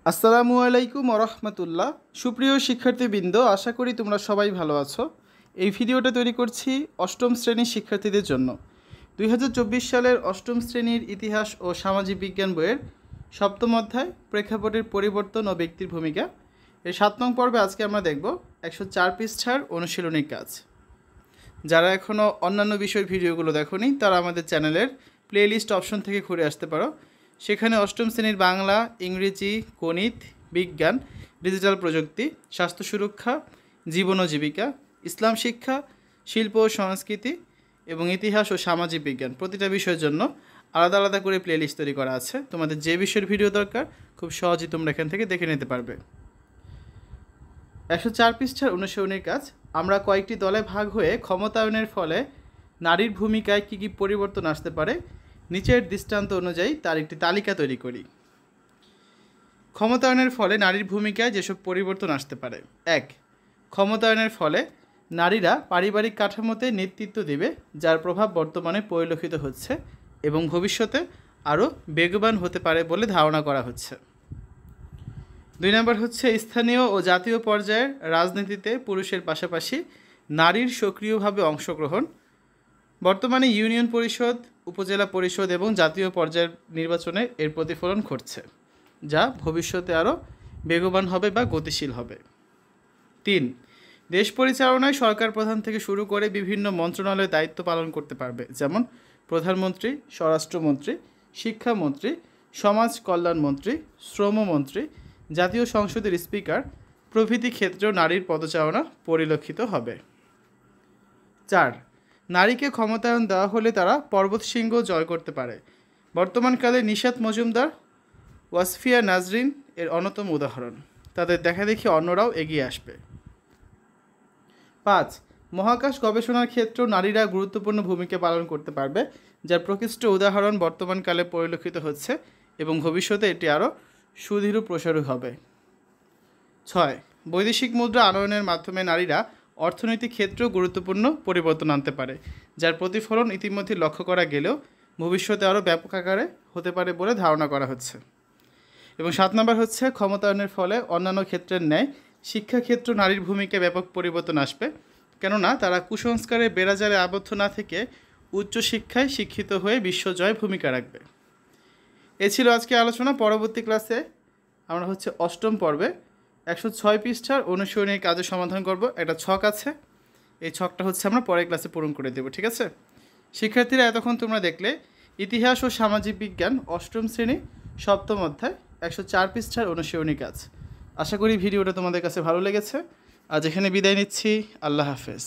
আসসালামু আলাইকুম ওরহমতুল্লাহ। সুপ্রিয় শিক্ষার্থীবৃন্দ, আশা করি তোমরা সবাই ভালো আছো। এই ভিডিওটা তৈরি করছি অষ্টম শ্রেণীর শিক্ষার্থীদের জন্য। 2024 সালের অষ্টম শ্রেণীর ইতিহাস ও সামাজিক বিজ্ঞান বইয়ের সপ্তম অধ্যায় প্রেক্ষাপটের পরিবর্তন ও ব্যক্তির ভূমিকা এর 7 নং পর্বে আজকে আমরা দেখব 104 পৃষ্ঠার অনুশীলনী কাজ। যারা এখনও অন্যান্য বিষয়ের ভিডিওগুলো দেখোনি তারা আমাদের চ্যানেলের প্লেলিস্ট অপশন থেকে ঘুরে আসতে পারো। সেখানে অষ্টম শ্রেণীর বাংলা, ইংরেজি, গণিত, বিজ্ঞান, ডিজিটাল প্রযুক্তি, স্বাস্থ্য সুরক্ষা, জীবন ও জীবিকা, ইসলাম শিক্ষা, শিল্প ও সংস্কৃতি এবং ইতিহাস ও সামাজিক বিজ্ঞান প্রতিটা বিষয়ের জন্য আলাদা আলাদা করে প্লেলিস্ট তৈরি করা আছে। তোমাদের যে বিষয়ের ভিডিও দরকার খুব সহজেই তোমরা এখান থেকে দেখে নিতে পারবে। 104 পৃষ্ঠার অনুশীলনীর কাজ। আমরা কয়েকটি দলে ভাগ হয়ে ক্ষমতায়নের ফলে নারীর ভূমিকায় কী কী পরিবর্তন আসতে পারে নিচের দৃষ্টান্ত অনুযায়ী তার একটি তালিকা তৈরি করি। ক্ষমতায়নের ফলে নারীর ভূমিকায় যেসব পরিবর্তন আসতে পারে। 1. ক্ষমতায়নের ফলে নারীরা পারিবারিক কাঠামোতে নেতৃত্ব দেবে, যার প্রভাব বর্তমানে পরিলক্ষিত হচ্ছে এবং ভবিষ্যতে আরও বেগবান হতে পারে বলে ধারণা করা হচ্ছে। 2 নম্বর হচ্ছে স্থানীয় ও জাতীয় পর্যায়ের রাজনীতিতে পুরুষের পাশাপাশি নারীর সক্রিয়ভাবে অংশগ্রহণ। বর্তমানে ইউনিয়ন পরিষদ, উপজেলা পরিষদ এবং জাতীয় পর্যায়ের নির্বাচনে এর প্রতিফলন ঘটছে, যা ভবিষ্যতে আরও বেগবান হবে বা গতিশীল হবে। 3. দেশ পরিচালনায় সরকার প্রধান থেকে শুরু করে বিভিন্ন মন্ত্রণালয়ের দায়িত্ব পালন করতে পারবে, যেমন প্রধানমন্ত্রী, স্বরাষ্ট্রমন্ত্রী, শিক্ষামন্ত্রী, সমাজ কল্যাণমন্ত্রী, শ্রমমন্ত্রী, জাতীয় সংসদের স্পিকার প্রভৃতি ক্ষেত্রেও নারীর পদচারণা পরিলক্ষিত হবে। 4. নারীকে ক্ষমতায়ন দেওয়া হলে তারা পর্বতশৃঙ্গ জয় করতে পারে। বর্তমানকালে নিশাত মজুমদার, ওয়াসফিয়া নাজরিন এর অন্যতম উদাহরণ। তাদের দেখাদেখি অন্যরাও এগিয়ে আসবে। 5. মহাকাশ গবেষণার ক্ষেত্রেও নারীরা গুরুত্বপূর্ণ ভূমিকা পালন করতে পারবে, যার প্রকৃষ্ট উদাহরণ বর্তমানকালে পরিলক্ষিত হচ্ছে এবং ভবিষ্যতে এটি আরও সুদৃঢ় প্রসারী হবে। 6. বৈদেশিক মুদ্রা আনয়নের মাধ্যমে নারীরা অর্থনৈতিক ক্ষেত্রেও গুরুত্বপূর্ণ পরিবর্তন আনতে পারে, যার প্রতিফলন ইতিমধ্যে লক্ষ্য করা গেলেও ভবিষ্যতে আরও ব্যাপক আকারে হতে পারে বলে ধারণা করা হচ্ছে। এবং 7 নম্বর হচ্ছে ক্ষমতায়নের ফলে অন্যান্য ক্ষেত্রের ন্যায় শিক্ষাক্ষেত্র নারীর ভূমিকায় ব্যাপক পরিবর্তন আসবে, কেননা তারা কুসংস্কারের বেড়াজালে আবদ্ধ না থেকে উচ্চশিক্ষায় শিক্ষিত হয়ে বিশ্বজয় ভূমিকা রাখবে। এ ছিল আজকে আলোচনা। পরবর্তী ক্লাসে আমরা অষ্টম পর্বে 106 পৃষ্ঠার অনুশীলনীর কাজের সমাধান করব। একটা ছক আছে, এই ছকটা আমরা পরের ক্লাসে পূরণ করে দেব, ঠিক আছে? শিক্ষার্থীরা, এতক্ষণ তোমরা দেখলে ইতিহাস ও সামাজিক বিজ্ঞান অষ্টম শ্রেণী সপ্তম অধ্যায় 104 পৃষ্ঠার অনুশীলনী কাজ। আশা করি ভিডিওটা তোমাদের কাছে ভালো লেগেছে। আজ এখানে বিদায় নিচ্ছি। আল্লাহ হাফেজ।